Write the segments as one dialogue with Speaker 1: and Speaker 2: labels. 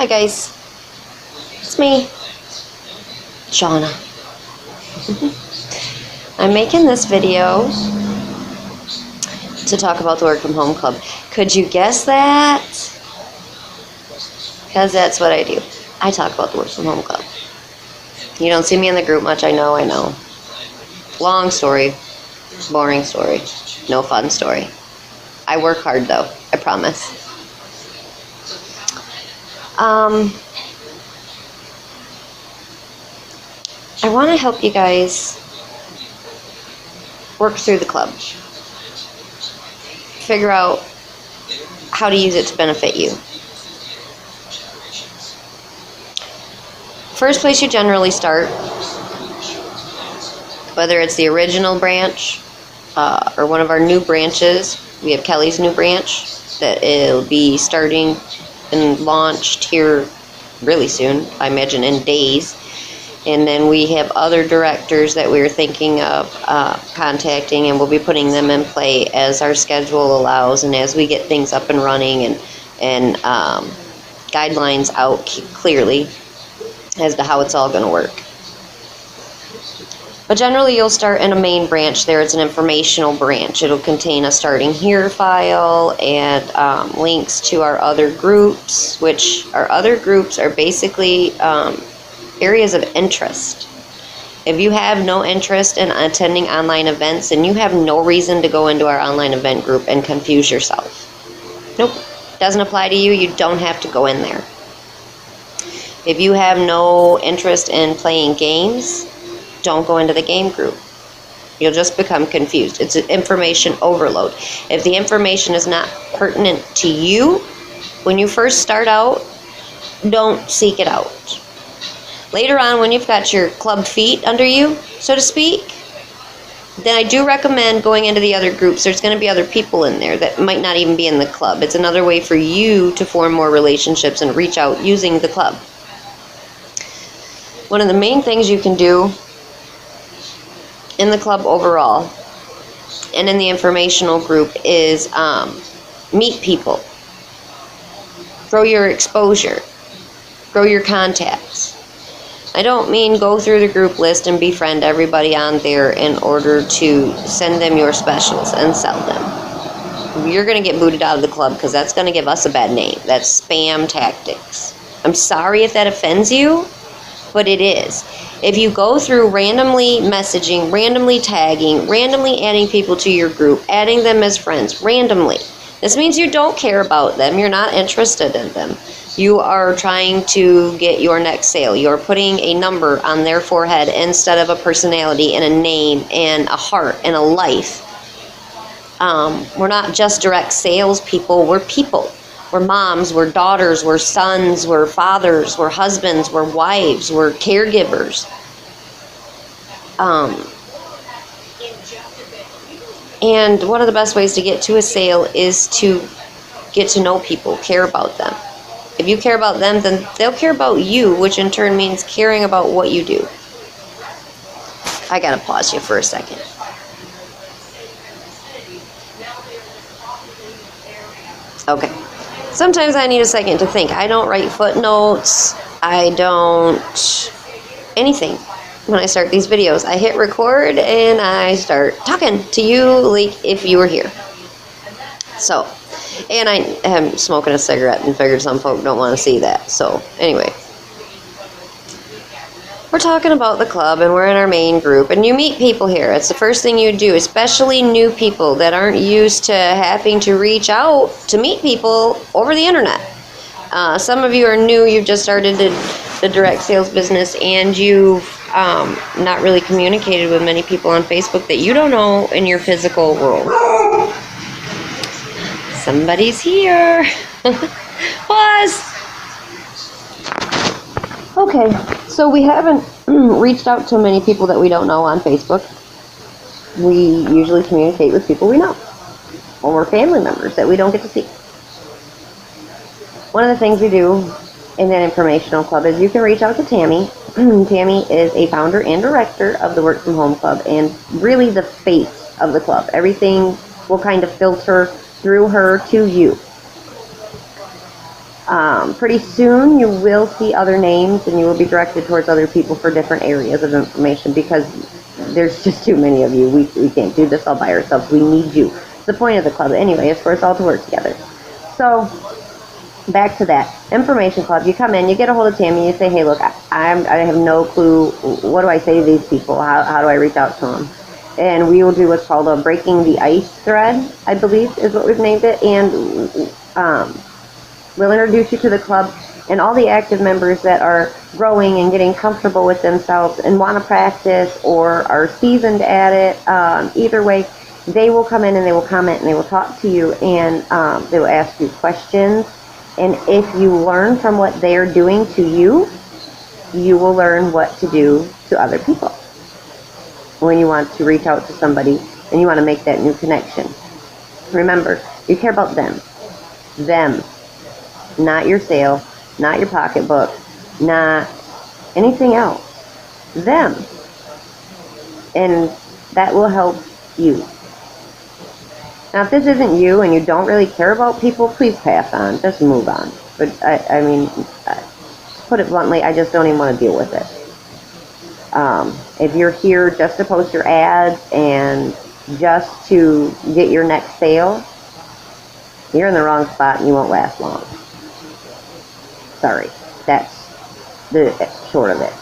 Speaker 1: Hi guys, it's me, Shauna. I'm making this video to talk about the Work From Home Club. Could you guess that? Because that's what I do. I talk about the Work From Home Club. You don't see me in the group much, I know. Long story, boring story, no fun story. I work hard though, I promise. I want to help you guys work through the club. Figure out how to use it to benefit you. First place you generally start, whether it's the original branch or one of our new branches. We have Kelly's new branch that it'll be starting and launched here really soon, I imagine in days. And then we have other directors that we're thinking of contacting, and we'll be putting them in play as our schedule allows and as we get things up and running and guidelines out clearly as to how it's all going to work. But generally you'll start in a main branch there. It's an informational branch. It'll contain a starting here file and links to our other groups, which our other groups are basically areas of interest. If you have no interest in attending online events, then you have no reason to go into our online event group and confuse yourself. Nope, doesn't apply to you. You don't have to go in there. If you have no interest in playing games, don't go into the game group. You'll just become confused. It's an information overload. If the information is not pertinent to you when you first start out, don't seek it out. Later on, when you've got your club feet under you, so to speak, then I do recommend going into the other groups. There's going to be other people in there that might not even be in the club. It's another way for you to form more relationships and reach out using the club. One of the main things you can do in the club overall and in the informational group is meet people, grow your exposure, grow your contacts. I don't mean go through the group list and befriend everybody on there in order to send them your specials and sell them. You're going to get booted out of the club because that's going to give us a bad name. That's spam tactics. I'm sorry if that offends you, but it is. If you go through randomly messaging, randomly tagging, randomly adding people to your group, adding them as friends, randomly, this means you don't care about them. You're not interested in them. You are trying to get your next sale. You're putting a number on their forehead instead of a personality and a name and a heart and a life. We're not just direct sales people. We're people. We're moms, we're daughters, we're sons, we're fathers, we're husbands, we're wives, we're caregivers. And one of the best ways to get to a sale is to get to know people, care about them. If you care about them, then they'll care about you, which in turn means caring about what you do. I gotta pause you for a second. Okay. Sometimes I need a second to think. I don't write footnotes. I don't anything when I start these videos. I hit record and I start talking to you like if you were here. So, and I am smoking a cigarette and figured some folk don't want to see that. So, anyway. We're talking about the club and we're in our main group and you meet people here. It's the first thing you do, especially new people that aren't used to having to reach out to meet people over the internet. Some of you are new, you've just started the direct sales business and you've not really communicated with many people on Facebook that you don't know in your physical world. Somebody's here. Pause. Okay, so we haven't reached out to many people that we don't know on Facebook. We usually communicate with people we know, or family members that we don't get to see. One of the things we do in that informational club is you can reach out to Tammy. Tammy is a founder and director of the Work From Home Club and really the face of the club. Everything will kind of filter through her to you. Pretty soon you will see other names and you will be directed towards other people for different areas of information because there's just too many of you. We can't do this all by ourselves. We need you. It's the point of the club anyway, is for us all to work together. So back to that information club. You come in, you get a hold of Tammy, you say, hey, look, I have no clue. What do I say to these people? How do I reach out to them? And we will do what's called a breaking the ice thread, I believe is what we've named it. And we'll introduce you to the club and all the active members that are growing and getting comfortable with themselves and want to practice or are seasoned at it. Either way, they will come in and they will comment and they will talk to you and they will ask you questions. And if you learn from what they're doing to you, you will learn what to do to other people when you want to reach out to somebody and you want to make that new connection. Remember, you care about them. Them. Not your sale, not your pocketbook, not anything else. Them. And that will help you. Now, if this isn't you and you don't really care about people, please pass on. Just move on. But, I mean, to put it bluntly, I just don't even want to deal with it. If you're here just to post your ads and just to get your next sale, you're in the wrong spot and you won't last long. Sorry. That's the short of it.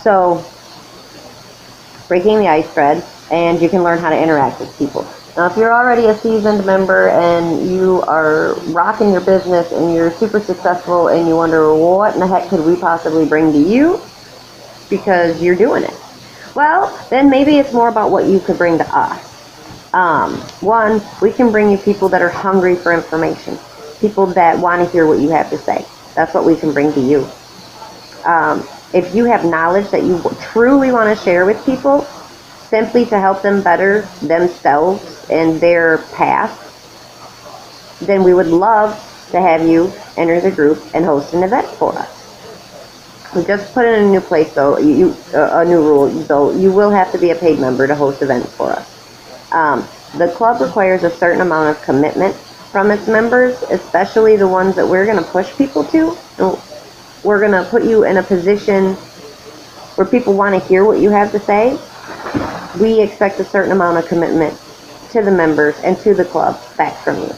Speaker 1: So, breaking the ice thread, and you can learn how to interact with people. Now, if you're already a seasoned member and you are rocking your business and you're super successful and you wonder what in the heck could we possibly bring to you because you're doing it, well, then maybe it's more about what you could bring to us. One, we can bring you people that are hungry for information, people that want to hear what you have to say. That's what we can bring to you. If you have knowledge that you truly want to share with people, simply to help them better themselves and their path, then we would love to have you enter the group and host an event for us. We just put in a new place, though, a new rule, though you will have to be a paid member to host events for us. The club requires a certain amount of commitment from its members, especially the ones that we're going to push people to. We're going to put you in a position where people want to hear what you have to say. We expect a certain amount of commitment to the members and to the club back from you.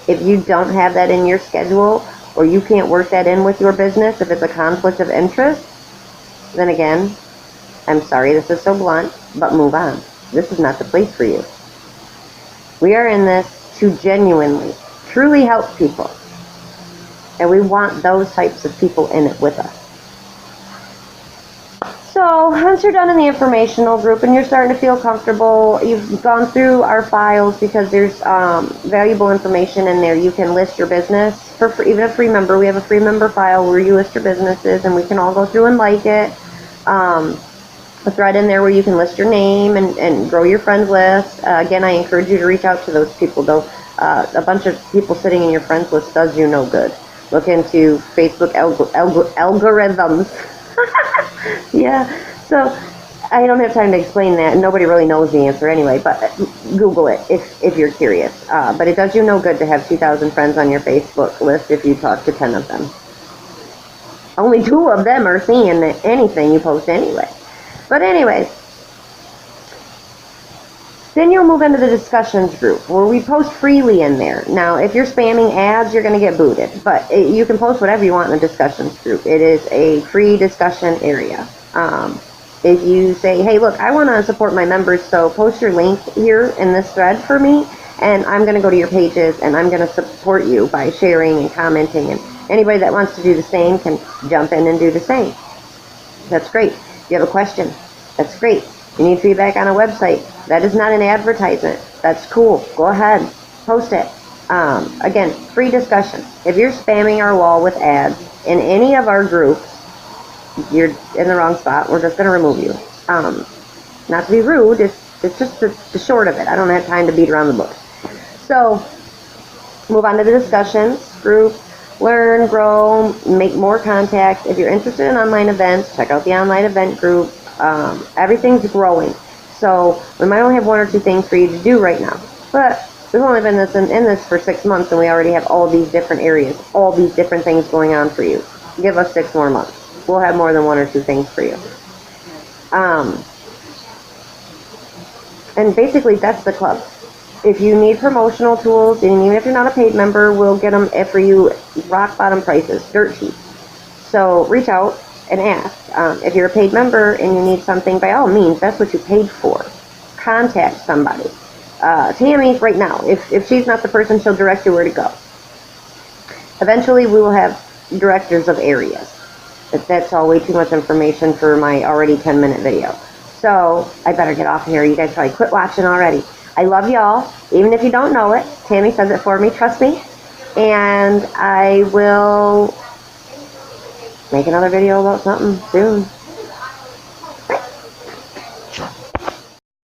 Speaker 1: If you don't have that in your schedule or you can't work that in with your business, if it's a conflict of interest, then again, I'm sorry this is so blunt, but move on. This is not the place for you. We are in this to genuinely, truly help people. And we want those types of people in it with us. So once you're done in the informational group and you're starting to feel comfortable, you've gone through our files because there's valuable information in there. You can list your business for free, even a free member. We have a free member file where you list your businesses and we can all go through and like it. A thread in there where you can list your name and grow your friends list. Again, I encourage you to reach out to those people, though. A bunch of people sitting in your friends list does you no good. Look into Facebook algorithms. Yeah, so I don't have time to explain that. Nobody really knows the answer anyway, but Google it if you're curious. But it does you no good to have 2,000 friends on your Facebook list if you talk to 10 of them. Only 2 of them are seeing anything you post anyway. But anyways, then you'll move into the discussions group where we post freely in there. Now, if you're spamming ads, you're going to get booted. But you can post whatever you want in the discussions group. It is a free discussion area. If you say, hey, look, I want to support my members, so post your link here in this thread for me, and I'm going to go to your pages, and I'm going to support you by sharing and commenting. And anybody that wants to do the same can jump in and do the same. That's great. If you have a question, that's great. You need feedback on a website. That is not an advertisement. That's cool. Go ahead. Post it. Again, free discussion. If you're spamming our wall with ads in any of our groups, you're in the wrong spot. We're just going to remove you. Not to be rude. It's just the short of it. I don't have time to beat around the bush. So, move on to the discussions group. Learn, grow, make more contacts. If you're interested in online events, check out the online event group. Everything's growing. So we might only have 1 or 2 things for you to do right now. But We've only been in this for 6 months, and we already have all these different areas, all these different things going on for you. Give us 6 more months. We'll have more than 1 or 2 things for you. And basically, that's the club. If you need promotional tools, and even if you're not a paid member, we'll get them for you, rock bottom prices, dirt cheap. So reach out and ask. If you're a paid member and you need something, by all means, that's what you paid for. Contact somebody. Tammy, right now, if she's not the person, she'll direct you where to go. Eventually, we will have directors of areas. But that's all way too much information for my already 10-minute video. So I better get off here. You guys probably quit watching already. I love y'all, even if you don't know it. Tammy says it for me, trust me. And I will make another video about something soon.